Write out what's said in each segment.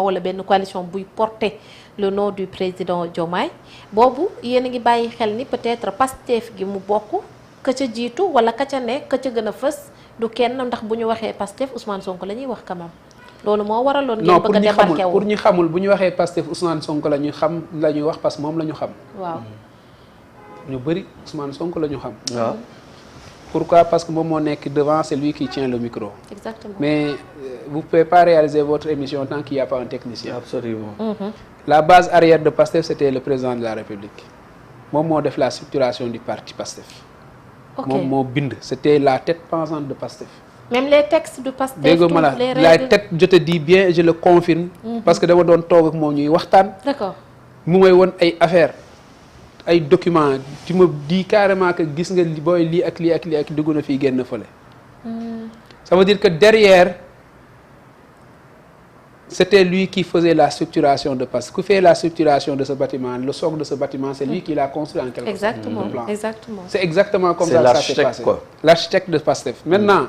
wala benn coalition buy porter le nom du président Diomaye boobu yéen a ngi bàyyi xel ni peut-être Pastef gi mu bokk ka ca jiitu wala ka ca ne ka ca gën a fës du kenn ndax bu ñu waxee Pastef Ousmane Sonko la ñuy wax quand même loolu moo waraloon ngeen bëgg a débarqué wu. pour ñu xamul bu ñu waxee Pastef Ousmane Sonko la ñuy xam la ñuy wax parce que moom la ñu xam. waaw ñu bëri Ousmane Sonko la ñu xam. waaw. Pourquoi? Parce que moom moo nekk devant, c'est lui qui tient le micro. Exactement. Mais vous ne pouvez pas réaliser votre émission tant qu'il n'y a pas un technicien. Absolument. La base arrière de PASTEF, c'était le président de la République. Moom moo def la structuration du parti PASTEF. ok moom moo bind. C'était la tête pensante de PASTEF. même les textes de Pastef. dégg nga ma la tête, je te dis bien et je le confirme. parce que dama doon toog ak moom ñuy waxtaan. d'accord mu may woon ay affaires ay documents tu me dis carrément que gis nga booy lii ak lii ak lii ak dugg na fii génn fële. ça veut dire que derrière c'était lui qui faisait la structuration de PASTEF. Qui fait la structuration de ce bâtiment, le socle de ce bâtiment, c'est lui qui l'a construit en quelque sorte. Exactement, exactement. C'est exactement comme ça que ça s'est passé. L'architecte de PASTEF. Maintenant,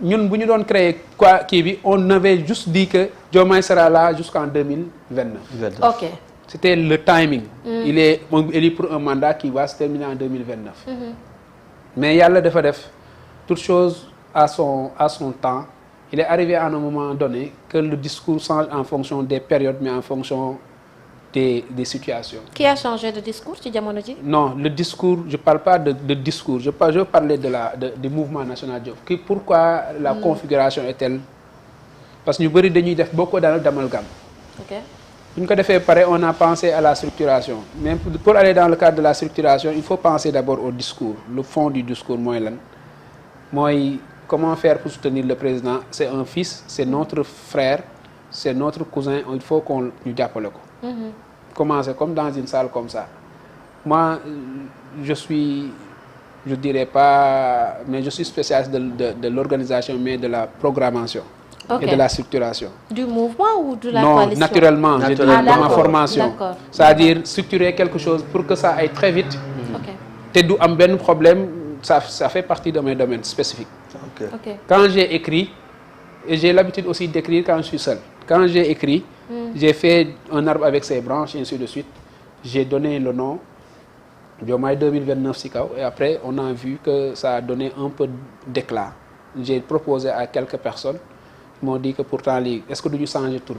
ñun bu ñu doon créer quoi kii bi on avait juste dit que Diomaye sera là jusqu'en 2029. ok. C'était le timing. Il est élu pour un mandat qui va se terminer en 2029. Mais yàlla dafa def toute chose à son temps. Il est arrivé à un moment donné que le discours change en fonction des périodes, mais en fonction des situations. Qui a changé de discours ci jamono ji? Non, le discours, je ne parle pas de discours, je parlais du mouvement national Diop. Pourquoi la configuration est telle? Parce que nous avons beaucoup d'amalgame. Ok. Une fois fait pareil, on a pensé à la structuration. Mais pour aller dans le cadre de la structuration, il faut penser d'abord au discours, le fond du discours. Moi, comment faire pour soutenir le président? C'est un fils, c'est notre frère, c'est notre cousin, il faut qu'on nous appelle. Commencer comme dans une salle comme ça. Moi, je dirais pas, mais je suis spécialiste de l'organisation, mais de la programmation et de la structuration. Du mouvement ou de la non, coalition? Naturellement, je dis de ma formation. C'est-à-dire structurer quelque chose pour que ça aille très vite. Et d'où un ben problème, ça fait partie de mes domaines spécifiques. Okay. Quand j'ai écrit, et j'ai l'habitude aussi d'écrire quand je suis seul. Quand j'ai écrit, j'ai fait un arbre avec ses branches et ainsi de suite. J'ai donné le nom Diomaye 2029 Sikaw et après on a vu que ça a donné un peu d'éclat. J'ai proposé à quelques personnes, ils m'ont dit que pourtant, est-ce que nous changer tour?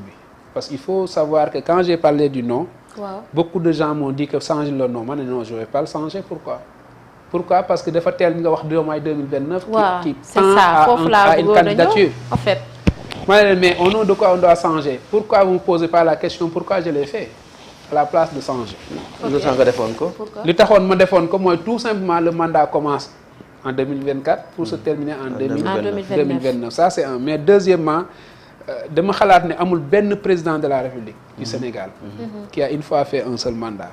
Parce qu'il faut savoir que quand j'ai parlé du nom, beaucoup de gens m'ont dit que changer le nom. Moi, non, je ne vais pas le changer. Pourquoi? Parce que des fois, tel nga wax Diomaye 2029 qui tend à une candidature. En fait. Mais au nom de quoi on doit changer? Pourquoi vous ne me posez pas la question pourquoi je l'ai fait à la place de changer? Le taxone ma defoon ko mooy tout simplement le mandat commence en 2024 pour se terminer en 2029. Ça c'est un. Mais deuxièmement, dama xalaat ne amul benn président de la République du Sénégal qui a une fois fait un seul mandat.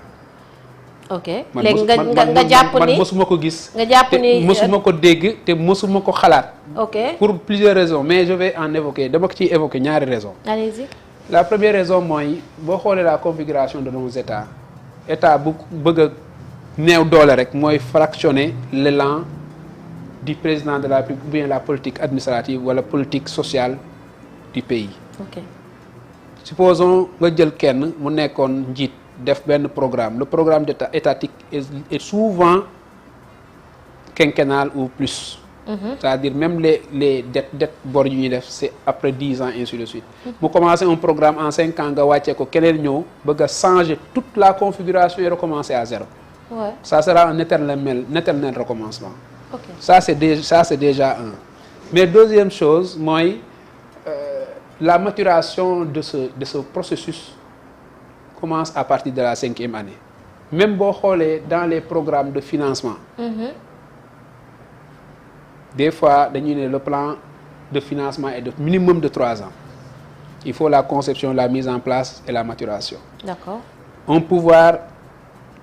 ok léegi nga jàpp ni man mosuma ko gis. nga jàpp ni mosuma ko dégg te mosuma ko xalaat. ok pour plusieurs raisons mais je vais en évoquer dama ko ciy évoquer ñaari raisons. allez-y. La première raison mooy boo xoolee la configuration de nos état bu bëgg a néew doole rek mooy fractionner l'élan du président de la République ou bien la politique administrative wala politique sociale du pays. ok supposons nga jël kenn mu nekkoon njiit. def benn programme le programme étatique est souvent quinquennal ou plus. C'est-à-dire même les dettes bor yu ñuy def c'est après 10 ans ainsi de suite. mu commencer un programme en 5 ans nga wàccee ko keneen ñëw bëgg a changer toute la configuration et recommencer à zéro. Ouais. Ça sera un éternel recommencement. Okay. Ça c'est déjà un. Mais deuxième chose mooy la maturation de ce processus commence à partir de la 5e année. Même boo xoolee dans les programmes de financement. Des fois dañuy ne le plan de financement est de minimum de 3 ans. Il faut la conception, la mise en place et la maturation. D'accord. Un pouvoir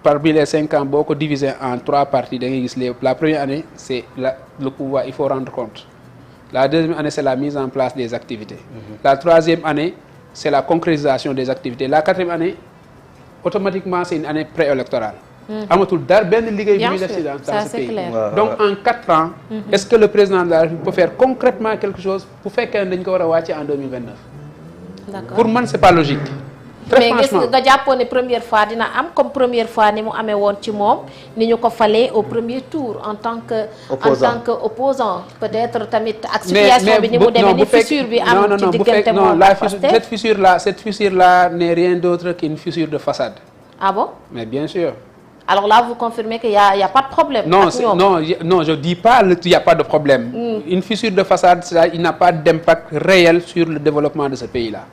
parmi les 5 ans boo ko diviser en 3 parties da ngay gis la première année c'est le pouvoir, il faut rendre compte. La deuxième année c'est la mise en place des activités. La troisième année c'est la concrétisation des activités. La 4e année automatiquement c'est une année préélectorale. amatul dara benn liggéey bu ñuy def ci dans ce pays. Donc en 4 ans. Est-ce que le président de la République peut faire concrètement quelque chose bu fekkee ne dañ ko war a wàcce en 2029? pour man c'est pas logique. Très franchement mais gis nga jàppoon ne première fois dina am comme première fois ni mu amee woon ci moom ni ñu ko falee au premier tour en tant que opposant peut-être tamit ak situation bi ni mu demee ni fissure bi am ci diggante moom cette fissure là n'est rien d'autre qu'une fissure de façade. Ah bon? Mais bien sûr. Alors là, vous confirmez qu'il y a pas de problème? Non, je dis pas qu'il n'y a pas de problème. Une fissure de façade, il n'a pas d'impact réel sur le développement de ce pays-là.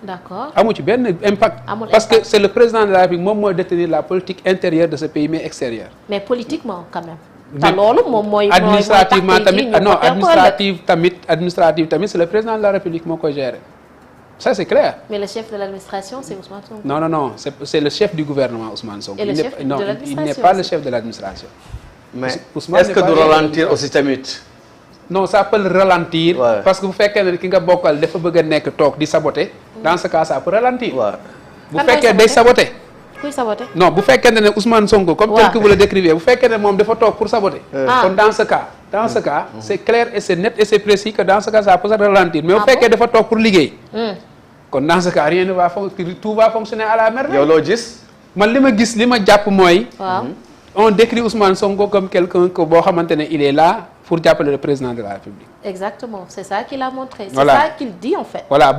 D'accord. Amu ci benn impact. Parce que c'est le président de la République moom mooy détenir la politique intérieure de ce pays mais extérieure. Mais politiquement quand même. te loolu moom mooy administrativement tamit non administrative tamit c'est le président de la République moo koy gérer. Ça c'est clair. Mais le chef de l'administration c'est Ousmane Sonko. Non, c'est le chef du gouvernement Ousmane Sonko. Et le chef de l'administration. Il n'est pas le chef de l'administration. Mais est-ce que du ralentir aussi tamit? Non, ça peut le ralentir. Ouais. Parce que bu fekkee ne ki nga bokkal dafa bëgg a nekk toog di saboter. Dans ce cas ça peut ralentir. Bu fekkee day saboter. Kuy saboter? Non, bu fekkee ne Ousmane Sonko comme tel que vous le décrivez bu fekkee ne moom dafa toog pour saboter. Kon dans ce cas c'est clair et c'est net et c'est précis que dans ce cas ça peut se ralentir. Mais bu fekkee dafa toog pour liggéey. Kon dans ce cas rien ne va fonctionner, tout va fonctionner à la merveille. Yow loo gis? Man li ma gis li ma jàpp mooy. On décrit Ousmane Sonko comme quelqu'un que boo xamante ne il est là pour jàppale le président de la République. Exactement, c'est ça qu'il a montré. C'est voilà. Ça qu'il dit en fait. Voilà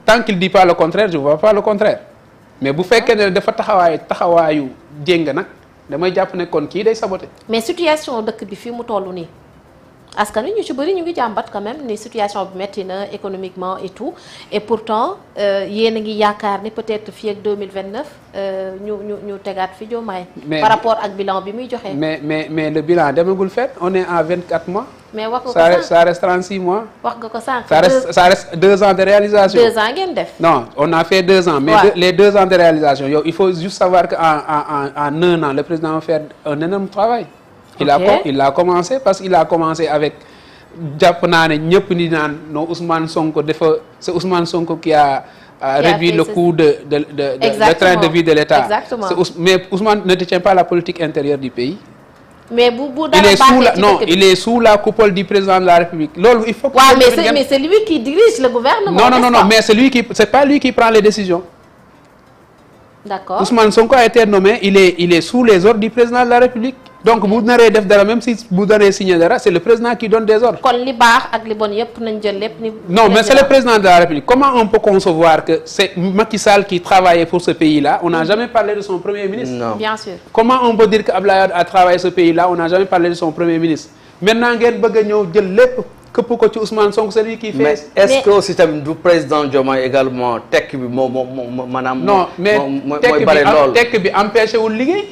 tant qu'il dit pas le contraire je vois pas le contraire mais bu fekkee ne dafa taxawaayu jéng nag damay jàpp ne kon kii day saboter. Mais situation dëkk bi fi mu toll nii askan wi ñu ci bëri ñu ngi jàmbat quand même ni situation bi metti na économiquement et tout et pourtant yéen a ngi yaakaar ni peut-être fii ak 2029 ñu tegaat fi Diomaye. Par rapport ak bilan bi muy joxe. mais le bilan demagul fet on est à 24 mois. Mais wax nga ko ça reste 36 mois. wax nga ko sànq. ça reste 2 ans de réalisation. 2 ans ngeen def. Non on a fait 2 ans. Mais les 2 ans de réalisation yow il faut juste savoir que en 1 an le président va faire un énorme travail. Il a commencé parce qu'il a commencé avec jàpp naa ne ñëpp ni naan non Ousmane Sonko c'est Ousmane Sonko qui a réduit le coût le train de vie de l'État. Exactement. Mais Ousmane ne détient pas la politique intérieure du pays. Mais il est sous la coupole du président de la République. Loolu il faut que mais c'est lui qui dirige le gouvernement. Non, mais c'est pas lui qui prend les décisions. D'accord. Ousmane Sonko a été nommé, il est sous les ordres du président de la République. Donc bu naree def dara même si bu naree signé dara c'est le président qui donne des ordres. Kon li baax ak li bon yépp nañ jël lépp ni. Non, mais c'est le président de la République. Comment on peut concevoir que c'est Macky Sall qui travaillait pour ce pays-là? On n'a jamais parlé de son premier ministre. Non. Bien sûr. Comment on peut dire que Abdoulaye Wade a travaillé ce pays-là? On n'a jamais parlé de son premier ministre. Maintenant ngeen bëgg a ñëw jël lépp këpp ko ci Ousmane Sonko c'est lui qui fait. Mais est-ce que aussi tamit du président Diomaye également tekk bi moo maanaam. Non, mais tekk bi empêché wul liggéey.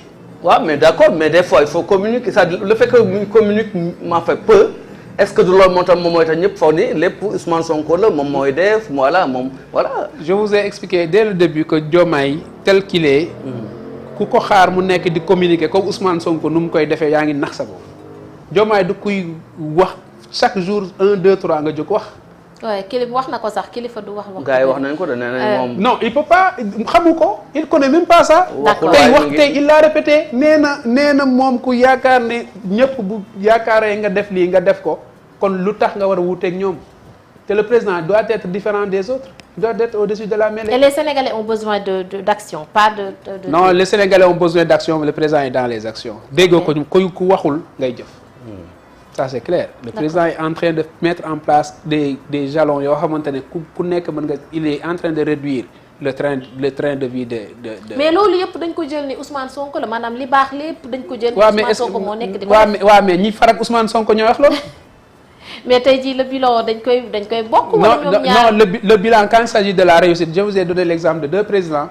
Ouais, mais d'accord, mais des fois il faut communiquer. Ça, le fait que nous communiquons m'a fait peu. Est-ce que de l'autre montant moment est ñëpp foog ni lépp Ousmane Sonko la moom mooy def voilà. Je vous ai expliqué dès le début que Diomaye tel qu'il est. ku ko xaar mu nekk di communiquer comme Ousmane Sonko nu mu koy defee yaa ngi nax sa bopp. Diomaye du kuy wax chaque jour 1 2 3 nga jóg wax. Ouais, kilifa wax na ko sax kilifa du wax. Gars yi wax nañ ko de nee nañ moom. Non il peut pas xamu ko il connaît même pas ça. tey il l'a répété nee na moom ku yaakaar ne ñëpp bu yaakaaree nga def lii nga def ko kon lu tax nga war a wuuteeg ñoom te le président doit être différent des autres il doit être au-dessus de la mêlée. Et les Sénégalais ont besoin d'action pas de. Non, les Sénégalais ont besoin d'action mais le président est dans les actions. déggoo ko ku waxul ngay jëf. Ça c'est clair. Le président est en train de mettre en place des jalons yoo xamante ne ku nekk mën nga il est en train de réduire le train de vie de. Mais loolu yëpp dañ ko jël ni Ousmane Sonko la maanaam li baax lépp dañ ko jël. Ousmane Sonko moo nekk di ko waaw mais ñi farak Ousmane Sonko ñoo wax loolu. Mais tey jii le bilan dañ koy bokk. wala ñoom ñaar non le bilan quand il s'agit de la réussite je vous ai donné l'exemple de 2 présidents.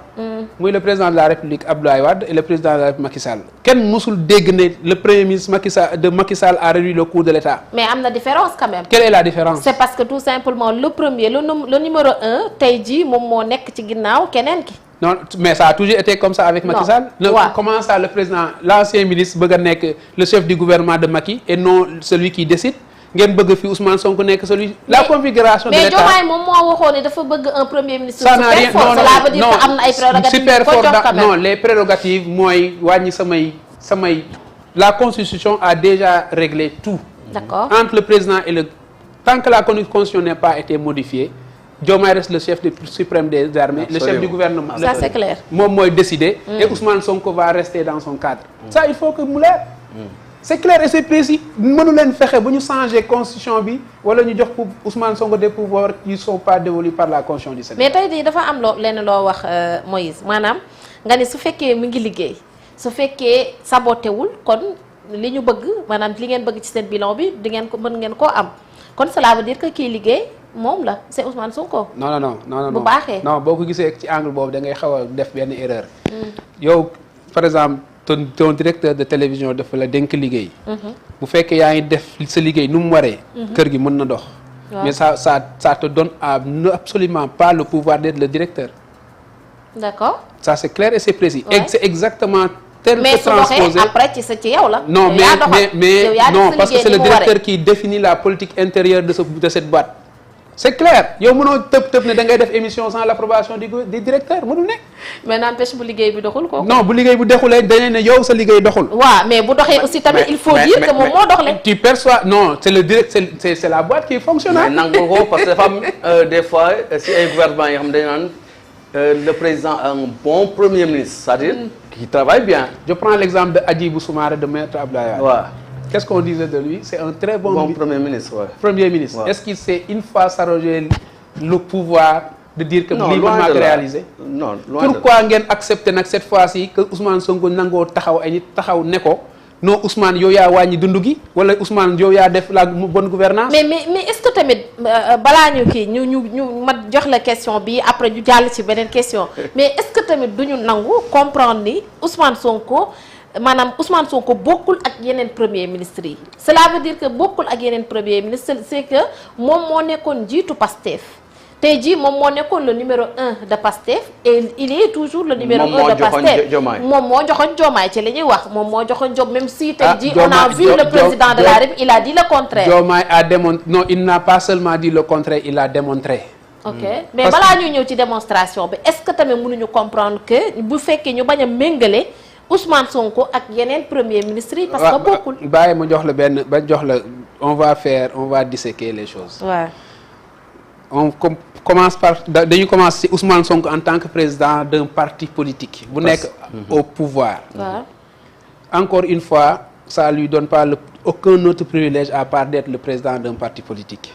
muy le président de la République Abdoulaye Wade et le président de la République Macky Sall. Kenn musul dégg ne le premier ministre Macky Sall a réduit le coût de l'État. Mais am na différence quand même. Quelle est la différence? C'est parce que tout simplement le premier le numéro 1 tey jii moom moo nekk ci ginnaaw keneen ki. Non, mais ça a toujours été comme ça avec Macky Sall. Comment ça le président l'ancien ministre bëgg a nekk le chef du gouvernement de Macky et non celui qui décide. Ngeen bëgg fi Ousmane Sonko nekk celui la configuration de l'État. Mais Diomaye moom moo waxoon ne dafa bëgg un premier ministre. Ça n'a rien cela veut dire que am na ay prérogatives super fort non les prérogatives mooy wàññi samay la constitution a déjà réglé tout. D'accord. Entre le président et le tant que la constitution n'est pas été modifiée Diomaye reste le chef suprême des armées, le chef du gouvernement. Ça c'est clair. moom mooy décider. Et Ousmane Sonko va rester dans son cadre. Ça il faut que mu leer. C'est clair et c'est précis. mënu leen fexe ba ñu changer constitution bi wala ñu jox pour Ousmane Sonko des pouvoirs qui sont pas dévolus par la constitution du Sénégal. mais tey jii dafa am loo wax Moïse maanaam nga ne su fekkee mi ngi liggéey su fekkee saboté wul kon li ñu bëgg maanaam li ngeen bëgg ci seen bilan bi di ngeen ko mën ngeen koo am kon cela veut dire que kii liggéey moom la c'est Ousmane Sonko. non bu baaxee non boo ko gisee ci angle boobu da ngay xaw a def benn erreur. yow par exemple. ton directeur de télévision dafa la dénk liggéey. bu fekkee yaa ngi def sa liggéey nu mu waree. kër gi mën na dox. mais ça te donne absolument pas le pouvoir d'être le directeur. D'accord. Ça c'est clair et c'est précis. Ouais. Et c'est exactement tel mais que transposé. Mais su doxee après ci yow la. Non mais non parce que c'est le directeur qui définit la politique intérieure de cette boîte. C'est clair yow mënoo tëb ne da ngay def émission sans l'approbation du directeur mënul nekk. mais n'empêche bu liggéey bi doxul kooku. non bu liggéey bu doxulee dañu ne yow sa liggéey doxul. waaw mais bu doxee aussi tamit il faut dire que moom moo doxle. tu perçois non c'est le direct c'est la boîte qui fonctionne. mais nangu ko parce que dafa am des fois si ay gouvernement yoo xam dañu naan le président a un bon premier ministre c'est-à-dire qui travaille bien. Je prends l'exemple de Hadjibou Soumaré de Maître Abdoulaye Wade. Ouais. Qu'est-ce qu'on disait de lui? C'est un très bon premier ministre. Ouais. Premier ministre. Ouais. Est-ce qu'il s'est une fois s'arroger le pouvoir de dire que lii mën naa ko réaliser? Non, pourquoi ngeen accepter nag cette fois-ci que Ousmane Sonko nangoo taxaw ay nit taxaw ne ko non Ousmane yow yaa wàññi dund gi wala Ousmane yow yaa def la bonne gouvernance mais est-ce que tamit balaa ñu kii ñu ma jox la question bi après ñu jàll ci beneen question mais est-ce que tamit duñu nangu comprendre ni Ousmane Sonko maanaam Ousmane Sonko bokkul ak yeneen premier ministre yi cela veut dire que bokkul ak yeneen premier ministre c'est que moom moo nekkoon jiitu Pastef tey jii moom moo nekkoon le numéro 1 de Pastef et il est toujours le numéro 1 de Pastef moom moo joxoon Diomaye ci li ñuy wax moom moo joxoon Diop même si tey jii on a vu le président de la République il a dit le contraire. Diomaye a démontré non il n'a pas seulement dit le contraire il a démontré. ok mais balaa ñuy ñëw ci démonstration bi est-ce que tamit mënuñu comprendre que bu fekkee ñu bañ a méngale Ousmane Sonko ak yeneen premier ministre yi. parce que bokkul. bàyyi ma jox la benn ba jox la on va disséquer les choses. waaw. on commence par dañu commencer ci Ousmane Sonko en tant que président d'un parti politique. bu nekk au pouvoir. waaw. Encore une fois ça lui donne pas aucun autre privilège à part d'être le président d'un parti politique.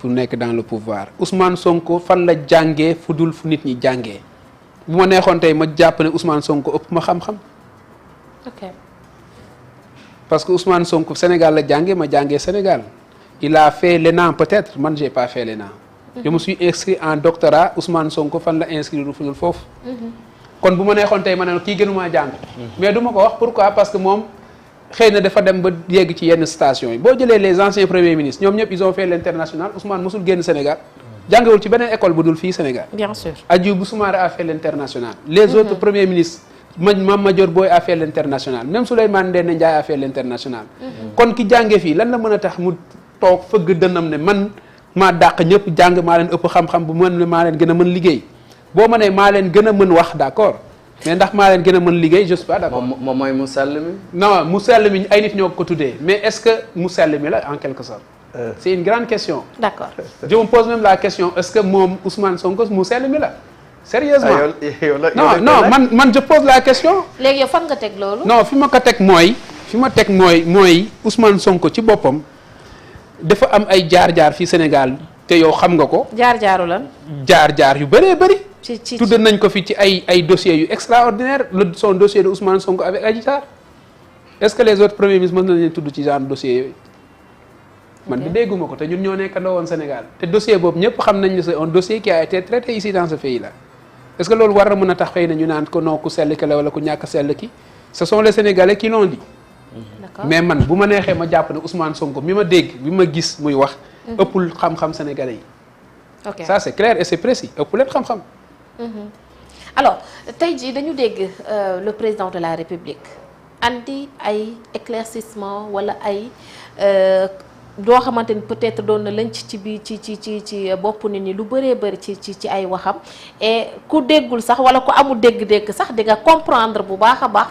fu nekk dans le pouvoir Ousmane Sonko fan la jàngee fu dul fu nit ñi jàngee. bu ma neexoon tey ma jàpp ne Ousmane Sonko ëpp ma xam-xam. ok. parce que Ousmane Sonko Sénégal la jàngee ma jàngee Sénégal il a fait l'ENA peut-être man j'ai pas fait l'ENA. je me suis inscrit en doctorat Ousmane Sonko fan la inscrire fu dul foofu. kon bu ma neexoon tey ma ne kii gënumaa jàng. mais du ma ko wax pourquoi parce que moom xëy na dafa dem ba yegg ci yenn station yi boo jëlee les anciens premiers ministres ñoom ñëpp ils ont fait l'international Ousmane mosul génn Sénégal. jàngewul ci beneen école bu dul fii Sénégal. bien sûr. Hadjibou Soumaré a fait l'international. les autres premiers ministres Mame Madior Boye a fait l'international même Souleymane Ndéné Ndiaye a fait l'international. kon ki jàngee fii lan la mën a tax mu toog fëgg dënnam ne man maa dàq ñëpp jàng maa leen ëpp xam-xam bu mën maa leen gën a mën liggéey boo ma nee maa leen gën a mën wax d'accord mais ndax maa leen gën a mën liggéey je suis pas d'accord. moom mooy mu sell mi. non mu sell mi ay nit ñoo ko tuddee mais est-ce que mu sell mi la en quelque sorte. C'est une grande question. D'accord. Je me pose même la question est-ce que moom Ousmane Sonko mu sell mi la. Sérieusement non man je pose la question. léegi yow fan nga teg loolu. non fi ma ko teg mooy Ousmane Sonko ci boppam dafa am ay jaar-jaar fii Sénégal te yow xam nga ko. jaar-jaaru lan. jaar-jaar yu bëree bëri. ci tudd nañ ko fi ci ay dossiers yu extraordinaire son dossier de Ousmane Sonko avec Adji Sarr est-ce que les autres premiers ministres mën nañ leen tudd ci genre dossier yooyu. man bi dégguma ko te ñun ñoo nekkandoo woon Sénégal te dossier boobu ñëpp xam nañ ne c'est un dossier qui a été traité ici dans ce pays-là est-ce que loolu war na mën a tax xëy na ñu naan ko non ku sell ki la wala ku ñàkk sell ki ce sont les Sénégalais qui l'ont dit. D'accord. mais man bu ma neexee ma jàpp ne Ousmane Sonko mi ma dégg bi ma gis muy wax. ëppul xam-xam Sénégalais yi. ok ça c'est clair et c'est précis ëpp leen xam-xam. alors tey jii dañu dégg le président de la République andi ay éclaircissement wala ay. doo xamante ni peut-être doon na lënc ci biir ci bopp nit ñi lu bëree bëri ci ay waxam et ku déggul sax wala ku amul dégg-dégg sax di nga comprendre bu baax a baax